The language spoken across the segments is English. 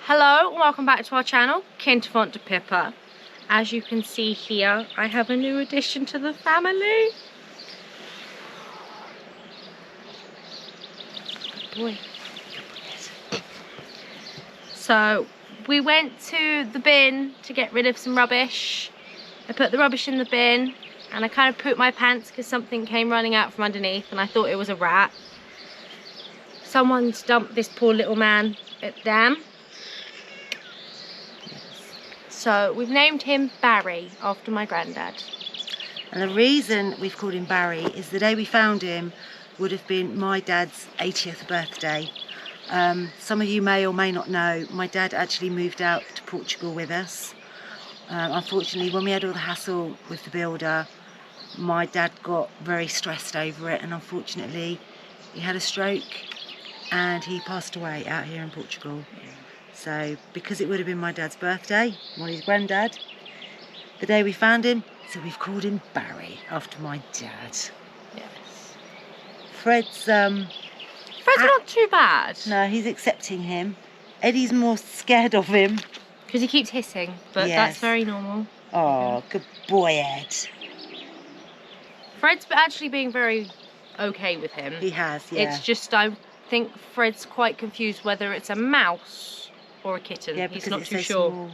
Hello and welcome back to our channel, Quinta Fonte da Pipa. As you can see here, I have a new addition to the family. Good boy. So we went to the bin to get rid of some rubbish. I put the rubbish in the bin and I kind of pooped my pants because something came running out from underneath and I thought it was a rat. Someone's dumped this poor little man at the dam. So we've named him Barry after my granddad. And the reason we've called him Barry is the day we found him would have been my dad's 80th birthday. Some of you may or may not know, my dad actually moved out to Portugal with us. Unfortunately, when we had all the hassle with the builder, my dad got very stressed over it, and unfortunately he had a stroke and he passed away out here in Portugal. So because it would have been my dad's birthday, Molly's granddad, the day we found him, so we've called him Barry after my dad. Yes. Fred's not too bad. No, he's accepting him. Eddie's more scared of him. Because he keeps hissing, but Yes. that's very normal. Oh, good boy, Ed. Fred's actually being very okay with him. He has, yeah. It's just, I think Fred's quite confused whether it's a mouse or a kitten. Yeah, he's not it's too so sure. small.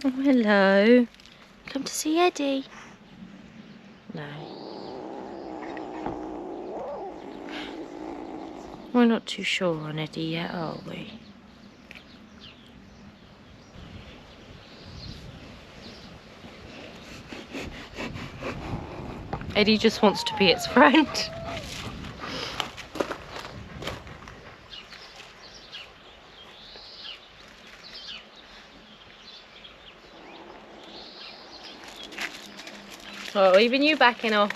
Oh, hello. Come to see Eddie. No. We're not too sure on Eddie yet, are we? Eddie just wants to be its friend. Oh, even you backing off.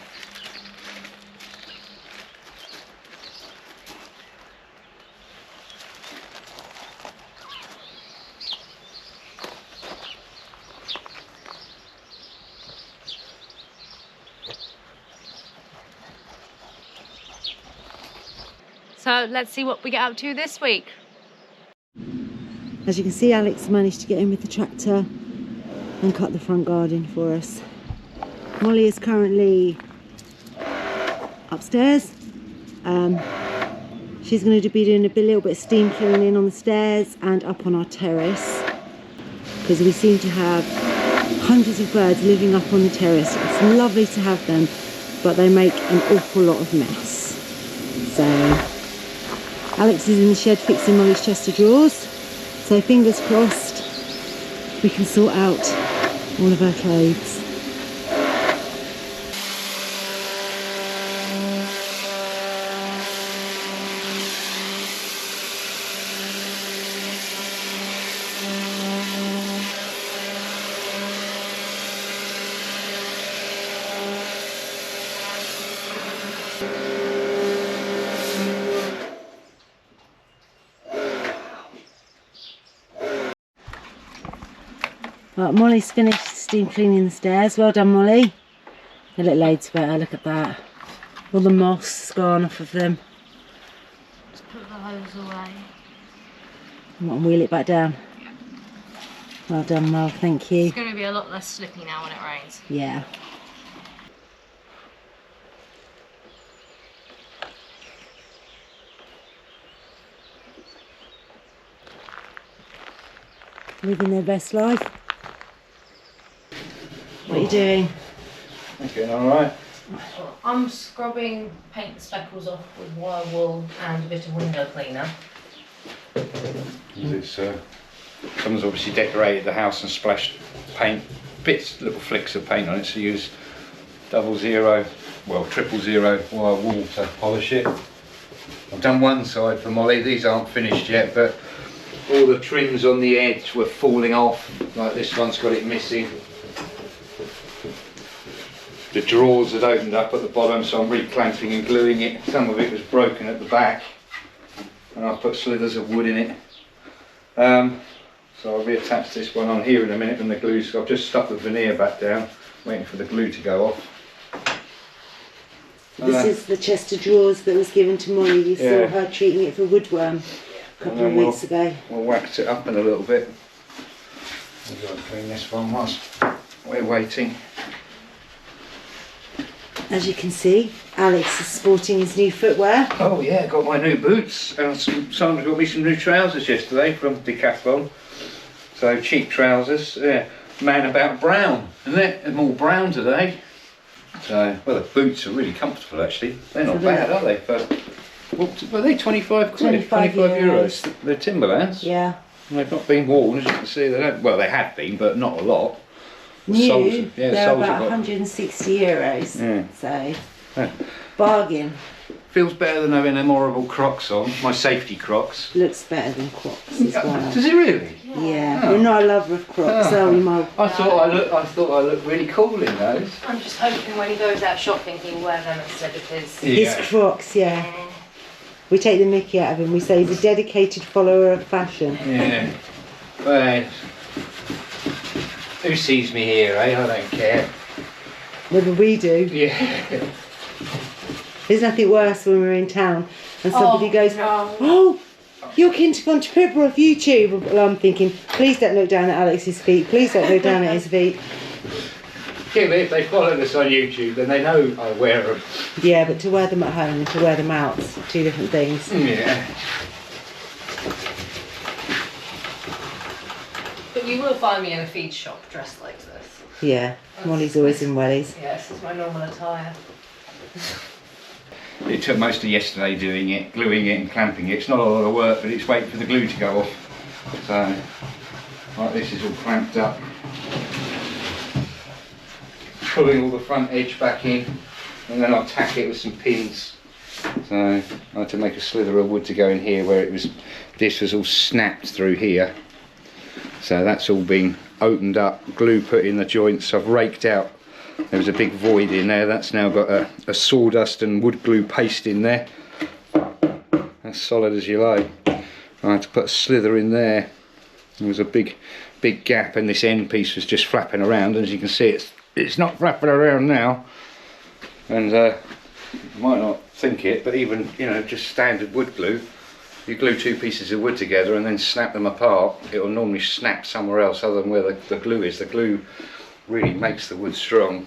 So let's see what we get up to this week. As you can see, Alex managed to get in with the tractor and cut the front garden for us. Molly is currently upstairs. She's going to be doing a little bit of steam cleaning on the stairs and up on our terrace, because we seem to have hundreds of birds living up on the terrace. It's lovely to have them, but they make an awful lot of mess. So Alex is in the shed fixing Molly's chest of drawers, so fingers crossed we can sort out all of her clothes. Right, Molly's finished steam cleaning the stairs. Well done, Molly. They look loads better, look at that. All the moss has gone off of them. Just put the hose away. And wheel it back down. Well done, Mel, thank you. It's going to be a lot less slippy now when it rains. Yeah. Living their best life. What are you doing? I'm getting alright. I'm scrubbing paint speckles off with wire wool and a bit of window cleaner. Someone's obviously decorated the house and splashed paint, little flicks of paint on it, so use 000, well 000 wire wool to polish it. I've done one side for Molly. These aren't finished yet, but all the trims on the edge were falling off, like this one's got it missing. The drawers had opened up at the bottom, so I'm reclamping and gluing it. Some of it was broken at the back, and I've put slithers of wood in it. So I'll reattach this one on here in a minute when the glue's, I've just stuck the veneer back down, waiting for the glue to go off. This is the chest of drawers that was given to Molly. You saw her treating it for woodworm a couple of weeks ago. We'll wax it up in a little bit. We've got to clean this one whilst we're waiting. As you can see, Alex is sporting his new footwear. Oh yeah, got my new boots. Sandra got me some new trousers yesterday from Decathlon. So cheap trousers. Yeah, man about brown, isn't it? They're more brown today. So, well, the boots are really comfortable actually. They're not bad, are they? What were they? 25 quid? 25 euros. They're Timberlands. Yeah. They've not been worn, as you can see. They don't. Well, they have been, but not a lot. New, they're about 160 euros. Yeah. So, bargain. Feels better than having them horrible Crocs on. My safety Crocs. Looks better than Crocs as well. Does it really? Yeah. Oh. We're not a lover of Crocs, are we, Mo? I thought I looked really cool in those. I'm just hoping when he goes out shopping he'll wear them instead of his Crocs, yeah. We take the mickey out of him. We say he's a dedicated follower of fashion. Yeah. Well, who sees me here, eh? I don't care. Whether we do. Yeah. There's nothing worse when we're in town and somebody goes, "Oh, you're Quinta Fonte da Pipa off YouTube." Well, I'm thinking, please don't look down at Alex's feet. Please don't look down at his feet. Yeah, but if they followed us on YouTube, then they know I wear them. Yeah, but to wear them at home and to wear them out, two different things. Yeah. But you will find me in a feed shop dressed like this. Yeah, Molly's always in wellies. Yes, it's my normal attire. It took most of yesterday doing it, gluing it and clamping it. It's not a lot of work, but it's waiting for the glue to go off. So, like this is all clamped up. Pulling all the front edge back in, and then I'll tack it with some pins. So I had to make a slither of wood to go in here where this was all snapped through here. So that's all been opened up, glue put in the joints. I've raked out. There was a big void in there. That's now got a sawdust and wood glue paste in there. As solid as you like. I had to put a slither in there. There was a big gap, and this end piece was just flapping around. And as you can see, it's not flapping around now. And you might not think it, but even just standard wood glue, you glue two pieces of wood together and then snap them apart, it will normally snap somewhere else other than where the glue is. The glue really makes the wood strong,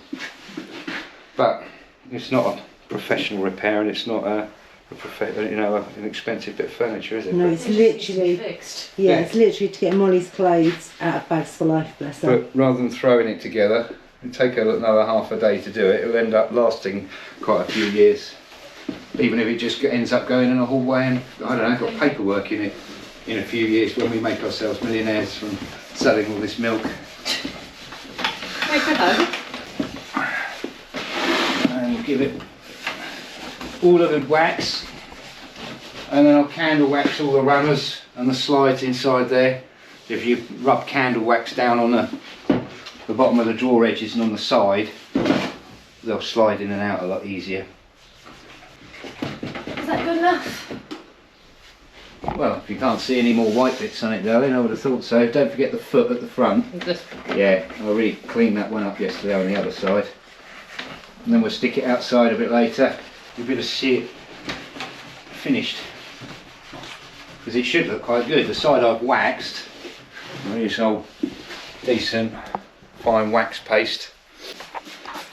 but it's not a professional repair, and it's not an expensive bit of furniture, is it? No, it's literally fixed. Yeah, it's literally to get Molly's clothes out of Bags for Life, bless her. But rather than throwing it together, it'll take another half a day to do it. It'll end up lasting quite a few years, even if it just ends up going in a hallway and I don't know, got paperwork in it in a few years when we make ourselves millionaires from selling all this milk. And give it all a good wax, and then I'll candle wax all the runners and the slides inside there. If you rub candle wax down on the bottom of the drawer edges and on the side, they'll slide in and out a lot easier. Is that good enough? Well, if you can't see any more white bits on it, darling, I would have thought so. Don't forget the foot at the front. Yeah, I really cleaned that one up yesterday on the other side. And then we'll stick it outside a bit later. You'll be able to see it finished. Because it should look quite good. The side I've waxed, I use old decent fine wax paste.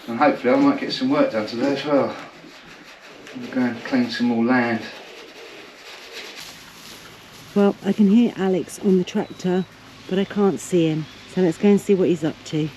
And hopefully I might get some work done today as well. I'll go and clean some more land. Well, I can hear Alex on the tractor, but I can't see him. So let's go and see what he's up to.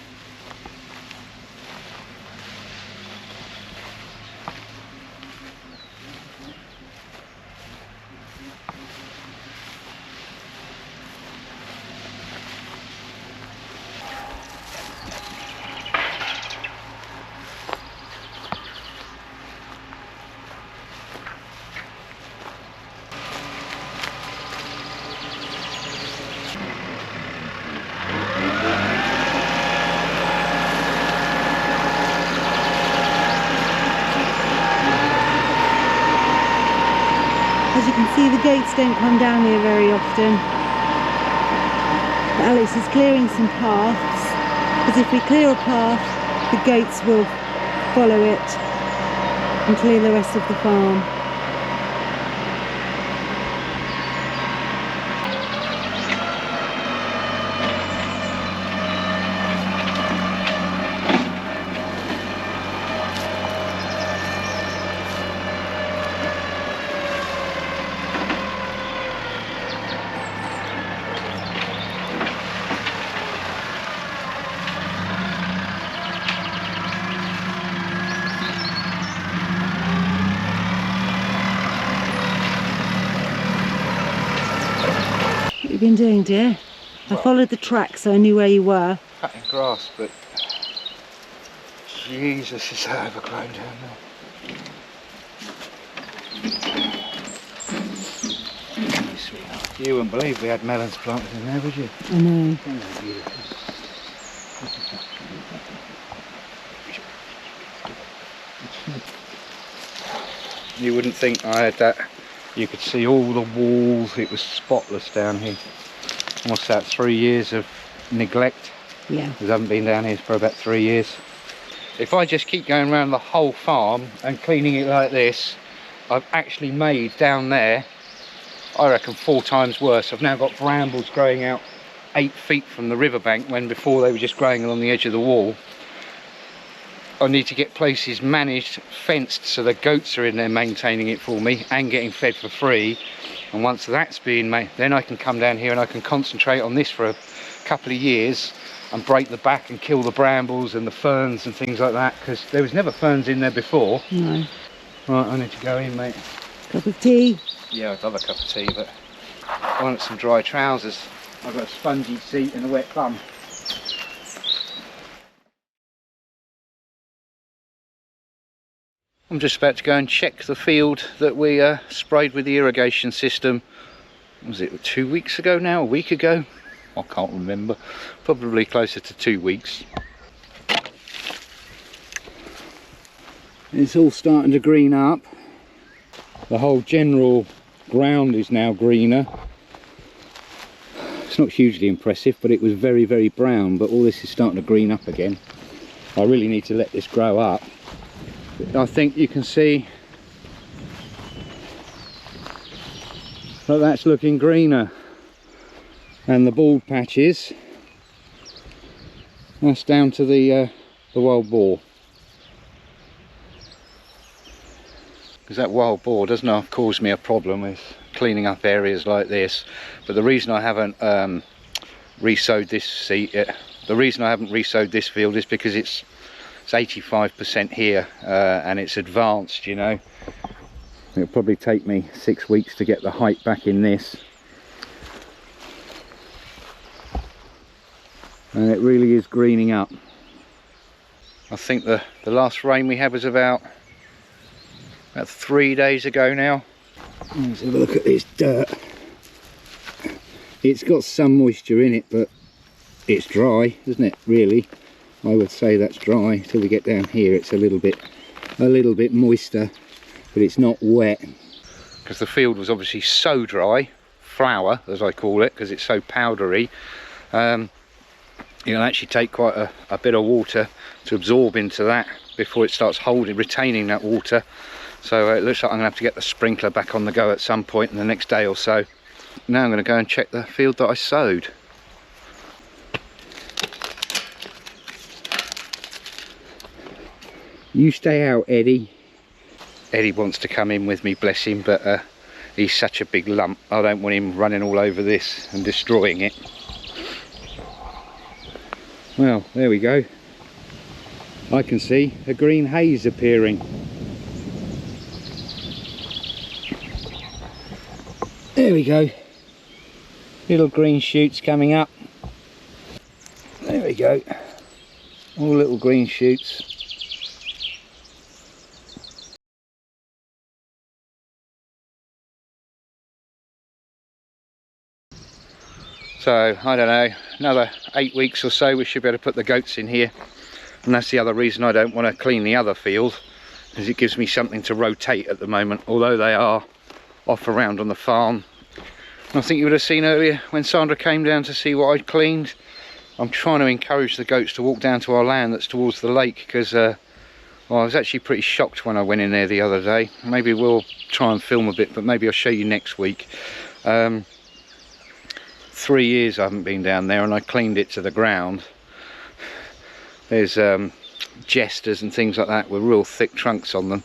As you can see, the gates don't come down here very often. But Alex is clearing some paths, because if we clear a path, the goats will follow it. and clear the rest of the farm. What have you been doing, dear? I followed the track so I knew where you were. Cutting grass, but Jesus, it's so overgrown down there. You wouldn't believe we had melons planted in there, would you? I know. Isn't that beautiful? You wouldn't think I had that. You could see all the walls. It was spotless down here. What's that, 3 years of neglect? Yeah. Because I haven't been down here for about 3 years. If I just keep going around the whole farm and cleaning it like this, I've actually made down there, I reckon 4 times worse. I've now got brambles growing out 8 feet from the riverbank when before they were just growing along the edge of the wall. I need to get places managed, fenced, so the goats are in there maintaining it for me and getting fed for free. And once that's being made, then I can come down here and I can concentrate on this for a couple of years and break the back and kill the brambles and the ferns and things like that, because there was never ferns in there before. No. Right, I need to go in, mate. Cup of tea? Yeah, I'd love a cup of tea, but I want some dry trousers. I've got a spongy seat and a wet bum. I'm just about to go and check the field that we sprayed with the irrigation system. Was it 2 weeks ago now, a week ago? I can't remember. Probably closer to 2 weeks. It's all starting to green up. The whole general ground is now greener. It's not hugely impressive, but it was very, very brown, but all this is starting to green up again. I really need to let this grow up. I think you can see that that's looking greener, and the bald patches, that's down to the wild boar, because that wild boar doesn't have caused me a problem with cleaning up areas like this. But the reason I haven't re-sowed this seed, the reason I haven't re-sowed this field is because it's 85% here and it's advanced, you know. It'll probably take me 6 weeks to get the height back in this, and it really is greening up. I think the last rain we had was about 3 days ago now. Let's have a look at this dirt. It's got some moisture in it, but it's dry, isn't it, really? I would say that's dry. Till we get down here it's a little bit moister, but it's not wet, because the field was obviously so dry, flour as I call it, because it's so powdery. It'll actually take quite a bit of water to absorb into that before it starts retaining that water. So it looks like I'm going to have to get the sprinkler back on the go at some point in the next day or so. Now I'm going to go and check the field that I sowed. You stay out, Eddie. Eddie wants to come in with me, bless him, but he's such a big lump. I don't want him running all over this and destroying it. Well, there we go. I can see a green haze appearing. There we go. Little green shoots coming up. There we go. All little green shoots. So, I don't know, another 8 weeks or so we should be able to put the goats in here. And that's the other reason I don't want to clean the other field, because it gives me something to rotate at the moment, although they are off around on the farm. And I think you would have seen earlier when Sandra came down to see what I'd cleaned. I'm trying to encourage the goats to walk down to our land that's towards the lake, because Well, I was actually pretty shocked when I went in there the other day. Maybe we'll try and film a bit, but maybe I'll show you next week. 3 years I haven't been down there, and I cleaned it to the ground. There's jesters and things like that with real thick trunks on them.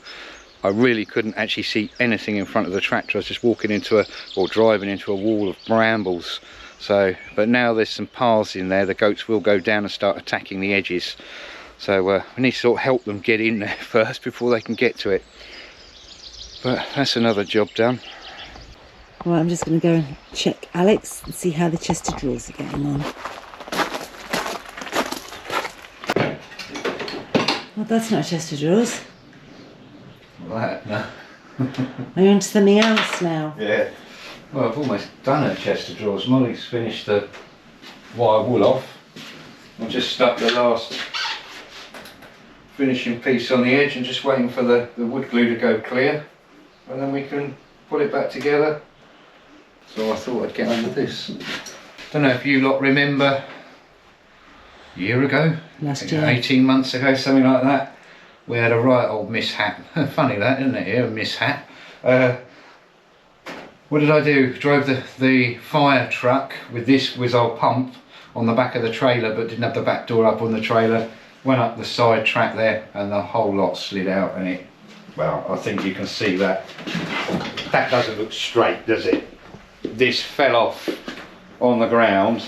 I really couldn't actually see anything in front of the tractor. I was just walking into driving into a wall of brambles. So, but now there's some paths in there, the goats will go down and start attacking the edges. So we need to sort of help them get in there first before they can get to it. But that's another job done. Right, I'm just going to go and check Alex and see how the chest of drawers are getting on. Well, that's not a chest of drawers. Right, no. Are you into something else now? Yeah. Well, I've almost done a chest of drawers. Molly's finished the wire wool off. I've just stuck the last finishing piece on the edge and just waiting for the wood glue to go clear, and then we can put it back together. So I thought I'd get on with this. Don't know if you lot remember a year ago, last year, 18 months ago, something like that, we had a right old mishap. Funny that, isn't it? Yeah, a mishap. What did I do? Drove the fire truck with this Whiz-Old pump on the back of the trailer, but didn't have the back door up on the trailer. Went up the side track there, and the whole lot slid out, and it, well, I think you can see that. That doesn't look straight, does it? This fell off on the ground,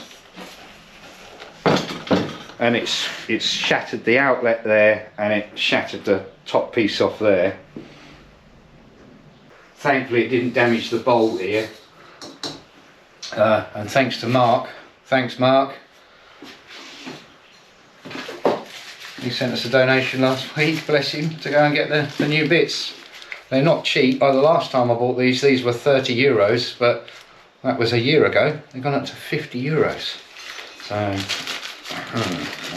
and it's shattered the outlet there, and it shattered the top piece off there. Thankfully it didn't damage the bolt here, and thanks to Mark. Thanks, Mark. He sent us a donation last week, bless him, to go and get the new bits. They're not cheap. Oh, the last time I bought these were 30 euros, but that was a year ago. They've gone up to 50 euros. So,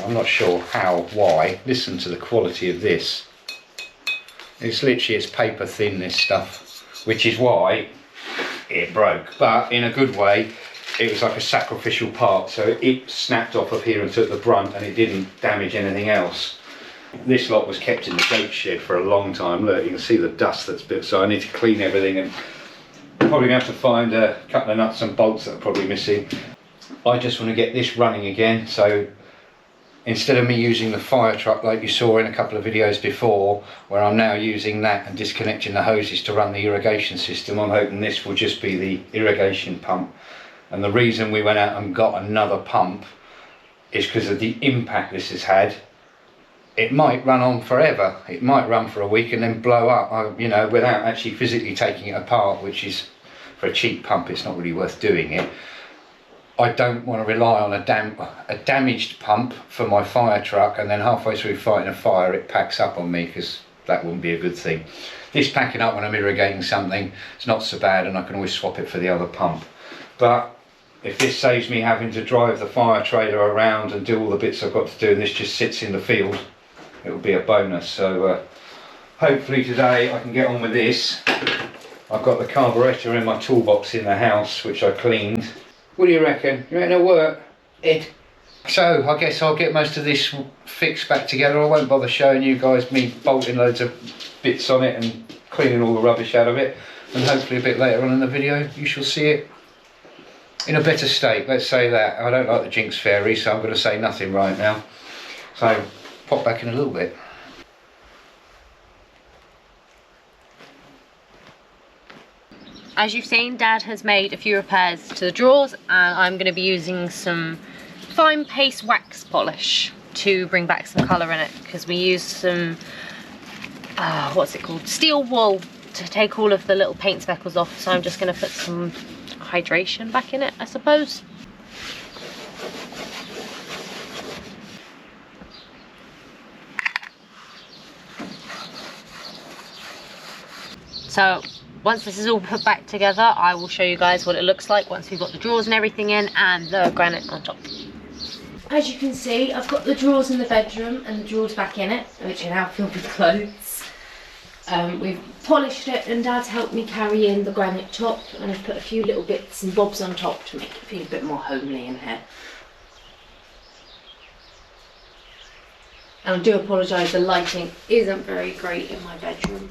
I'm not sure how, why. Listen to the quality of this. It's literally, it's paper thin, this stuff, which is why it broke. But in a good way, it was like a sacrificial part, so it snapped off of here and took the brunt, and it didn't damage anything else. This lot was kept in the goat shed for a long time. Look, you can see the dust that's built, so I need to clean everything, and probably going to have to find a couple of nuts and bolts that are probably missing. I just want to get this running again, so instead of me using the fire truck like you saw in a couple of videos before, where I'm now using that and disconnecting the hoses to run the irrigation system, I'm hoping this will just be the irrigation pump. And the reason we went out and got another pump is because of the impact this has had. It might run on forever. It might run for a week and then blow up, you know, without actually physically taking it apart, which is, for a cheap pump, it's not really worth doing it. I don't want to rely on a damaged pump for my fire truck, and then halfway through fighting a fire it packs up on me, because that wouldn't be a good thing. This packing up when I'm irrigating something, it's not so bad, and I can always swap it for the other pump. But if this saves me having to drive the fire trailer around and do all the bits I've got to do, and this just sits in the field, it will be a bonus. So hopefully today I can get on with this. I've got the carburettor in my toolbox in the house, which I cleaned. What do you reckon? You reckon it'll work, Ed? So I guess I'll get most of this fixed back together. I won't bother showing you guys me bolting loads of bits on it and cleaning all the rubbish out of it. And hopefully a bit later on in the video you shall see it in a better state, let's say that. I don't like the jinx fairy, so I'm going to say nothing right now. So pop back in a little bit. As you've seen, Dad has made a few repairs to the drawers, and I'm going to be using some fine paste wax polish to bring back some colour in it, because we used some, what's it called, steel wool to take all of the little paint speckles off. So I'm just going to put some hydration back in it, I suppose. So once this is all put back together, I will show you guys what it looks like once we've got the drawers and everything in and the granite on top. As you can see, I've got the drawers in the bedroom and the drawers back in it, which are now filled with clothes. We've polished it, and Dad's helped me carry in the granite top, and I've put a few little bits and bobs on top to make it feel a bit more homely in here. And I do apologise, the lighting isn't very great in my bedroom.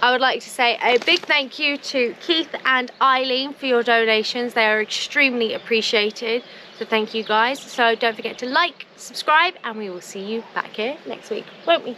I would like to say a big thank you to Keith and Eileen for your donations. They are extremely appreciated. So thank you guys. So don't forget to like, subscribe, and we will see you back here next week, won't we?